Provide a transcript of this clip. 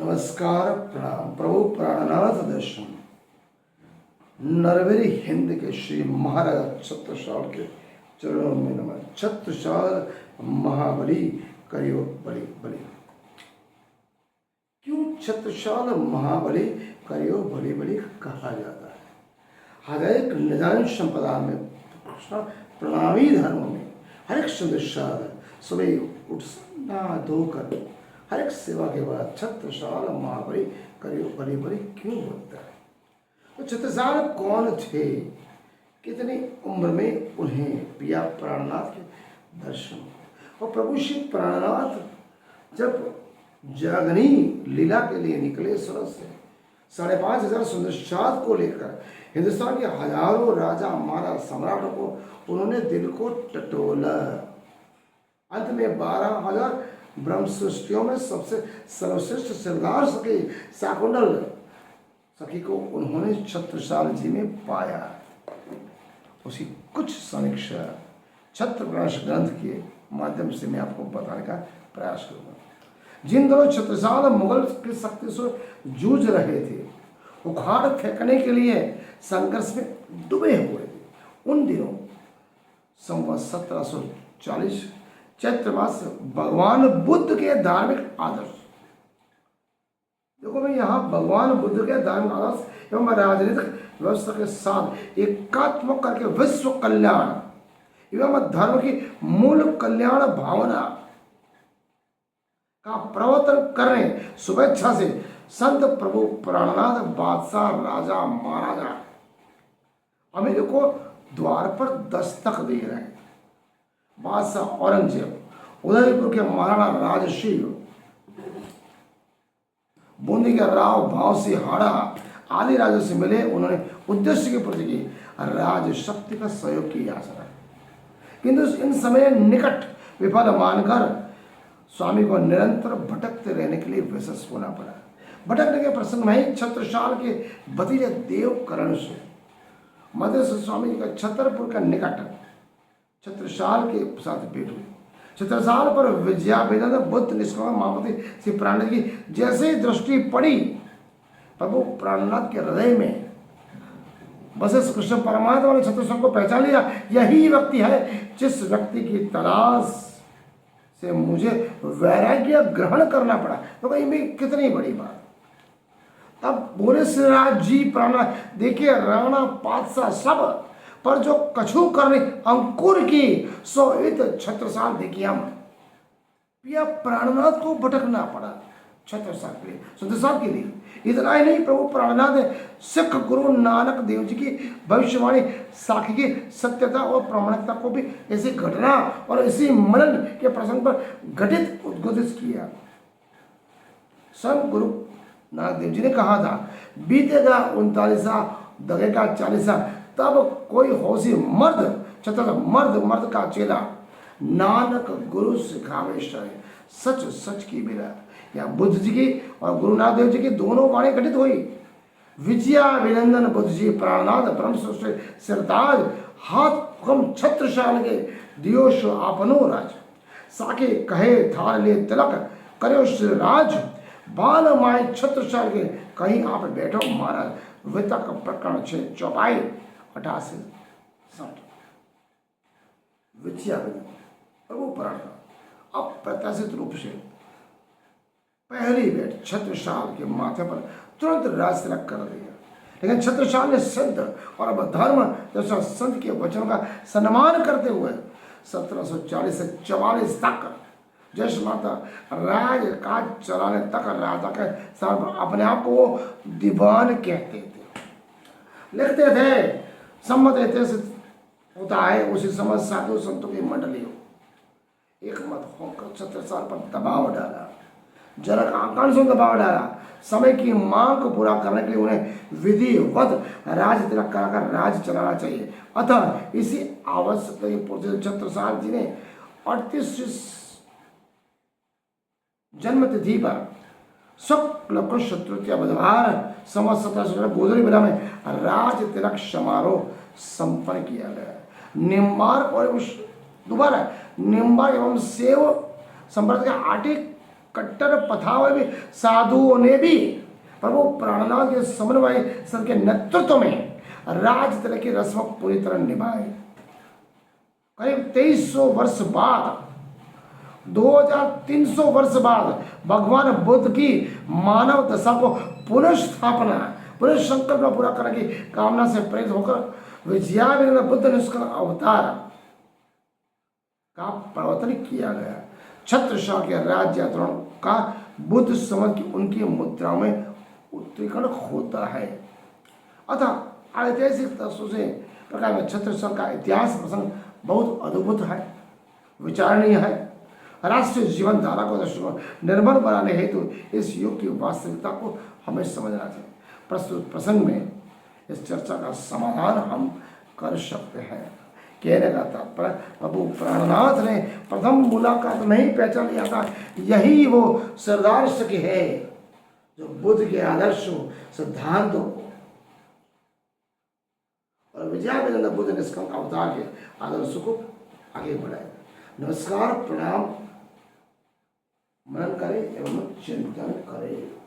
नमस्कार, प्रणाम। प्रभु प्राणनाथ दर्शन नरवेरी हिंद के श्री महाराज छत्रसाल के चरणों में नमन। छत्रसाल महाबली करियो बलि बलि। क्यों छत्रसाल महाबली करियो बलि बलि कहा जाता है? हर एक निदान संप्रदाय में, प्रणामी धर्मों में, हर एक छत्रसाल सुबह उठ नहा धोकर हर एक सेवा के बाद छत्रसाल महाबली करियो बलि बलि क्यों बोलता है? तो छत्रसाल कौन थे? कितनी उम्र में उन्हें पिया प्राणनाथ के दर्शन हुए? और प्रभु श्री प्राणनाथ जब जागनी लीला के लिए निकले सूरत से 5,500 सुंदरशाद को लेकर हिंदुस्तान के हजारों राजा महाराज सम्राटों को उन्होंने दिल को टटोला। अंत में 12,000 ब्रह्म सृष्टियों में सबसे सर्वश्रेष्ठ सरदार सखी शाकुंतल सखी को उन्होंने छत्रसाल जी में पाया। उसी कुछ समीक्षा छत्रप्रकाश ग्रंथ के माध्यम से मैं आपको बताने का प्रयास करूंगा। जिन दोनों छत्रसाल मुगल की शक्ति से जूझ रहे थे, उखाड़ फेंकने के लिए संघर्ष में डूबे हुए थे, उन दिनों संवत 1740 चैत्र मास भगवान बुद्ध के धार्मिक आदर्श, देखो मैं यहाँ भगवान बुद्ध के धार्मिक आदर्श एवं राजनीतिक व्यवस्था के साथ एकात्म करके विश्व कल्याण एवं धर्म की मूल कल्याण भावना का प्रवर्तन करने शुभेच्छा से संत प्रभु प्राणनाथ बादशाह राजा महाराजा अमीर को द्वार पर दस्तक दे रहे हैं। बादशाह औरंगजेब, उदयपुर के महाराणा राजश्री, बूंदी के राव भाव से हाड़ा आदि राज्यों से मिले। उन्होंने उद्देश्य की पूर्ति की, राज शक्ति का सहयोग की आशा, किंतु इन समय निकट विफल मानकर स्वामी को निरंतर भटकते रहने के लिए विशेष होना पड़ा। भटकने के प्रसंग में ही छत्रसाल के भतीजे देवकरण से मध्य स्वामी का छतरपुर का निकट छत्रसाल के साथ भेंट हुई। छत्रसाल पर विजयाभिनंदन बुद्ध निष्काम महापति श्री प्राणनाथ की जैसे ही दृष्टि पड़ी, प्रभु प्राणनाथ के हृदय में बसे कृष्ण परमात्मा ने छत्रसाल को पहचान लिया। यही व्यक्ति है जिस व्यक्ति की तलाश से मुझे वैराग्य ग्रहण करना पड़ा। तो भाई में कितनी बड़ी बात। तब बोले श्रीराज जी प्राणनाथ, देखिए राणा पातशाह सब पर जो कछु करने अंकुर की सो इत छत्रसाल देखिए। हम पिया प्राणनाथ को भटकना पड़ा छत्रसाल के लिए, छत्रसाल के लिए। इतना ही नहीं, प्रभु प्राणनाथ ने सिख गुरु नानक देव जी की भविष्यवाणी साखी की सत्यता और प्रामाणिकता को भी ऐसी घटना और इसी मनन के प्रसंग पर घटित उद्घोषित किया। स्वयं गुरु नानक देव जी ने कहा था, बीतेगा 39 दगेगा 40, तब कोई होशी मर्द छत्र मर्द का चेला नानक गुरु सिखावे सच सच की बिना। या बुद्ध जी की और गुरु नानक देव जी की दोनों वाणी घटित हुई। विजयाभिनंदन बुद्ध जी प्राणनाथ ब्रह्म सिरताज हाथ हुक्म छत्रसाल के दियोश आपनो राज साके कहे थाल ले तिलक करो श्री राज बाल माए छत्रसाल के कहीं आप बैठो महाराज। वितक प्रकरण 6 चौपाई 88-60। विजयाभिनंदन प्रभु प्राणनाथ अप्रत्याशित रूप से पहली बेट छत्रसाल के माथे पर तुरंत राज तिलक कर दिया। लेकिन छत्रसाल ने सिद्ध और धर्म जैसा संत के वचनों का सम्मान करते हुए 1740 से 44 तक जैसे माता राज काज चलाने तक राजा के साथ अपने आप को दीवान कहते थे, लिखते थे। सम्मत ऐसे होता है उसी समय साधु संतों की मंडली हो एक मत होकर छत्रसाल पर दबाव डाला, जनक आकांक्षा से दबाव डाला। समय की मांग को पूरा करने के लिए उन्हें विधिवत राज तिलक कराकर राज चलाना चाहिए। अतः इसी आवश्यकता की पूर्ति छत्रसाल जी ने 38 जन्म तिथि पर शुक्ल कृष्ण तृतीया बुधवार संवत 1717 गोधरी मेला में राज तिलक समारोह संपन्न किया गया। निम्बार और दोबारा निम्बार एवं सेव संप्रदाय के 8 कट्टर पथावलंबी साधुओं ने भी प्रभु प्राणनाथ के समन्वय सर के नेतृत्व में राज तरह की रस्म पूरी तरह निभाई। करीब 2300 वर्ष बाद, 2300 वर्ष बाद भगवान बुद्ध की मानव दशा को पुनर्स्थापना, पुनर्संकल्प पूरा करने की कामना से प्रेरित होकर विजयानंद बुद्ध ने उसका अवतार का प्रवर्तन किया गया। छत्रसाल के राज्य यात्राओं का बुद्ध समझ की उनकी मुद्राओं में उत्तीर्ण होता है। अतः ऐतिहासिक तथ्यों से प्रकार में छत्रसाल का इतिहास प्रसंग बहुत अद्भुत है, विचारणीय है। राष्ट्रीय जीवन धारा को दृष्टिकोण निर्भर बनाने हेतु इस युग की वास्तविकता को हमें समझना चाहिए। प्रस्तुत प्रसंग में इस चर्चा का समाधान हम कर सकते हैं। कहने का तात्पर्य प्रभु प्राणनाथ ने प्रथम मुलाकात में ही पहचान लिया था, यही वो सरदार सखी है जो बुद्ध के आदर्शों, सिद्धांतों और विजयानंद बुद्ध निष्कंक अवतार के आदर्शों को आगे बढ़ाए। नमस्कार, प्रणाम, मनन करें एवं चिंतन करें।